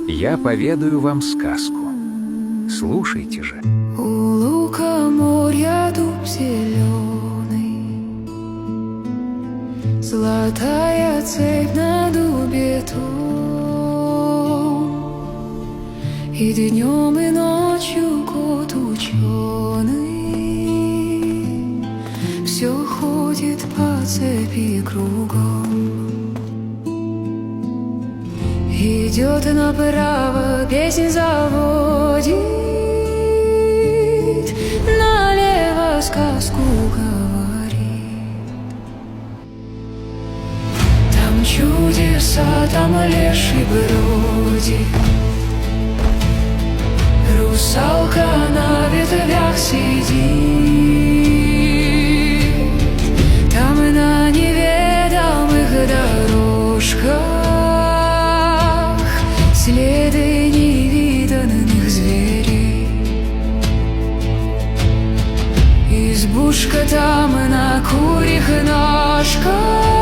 Я поведаю вам сказку. Слушайте же. У лукоморья дуб зеленый, золотая цепь на дубе том, и днем и ночью кот ученый все ходит по цепи кругом. Идет направо, песнь заводит, налево сказку говорит. Там чудеса, там леший бродит, русалка на ветвях сидит. Там на неведомых дорожках следы невиданных зверей. Избушка там на курьих ножках,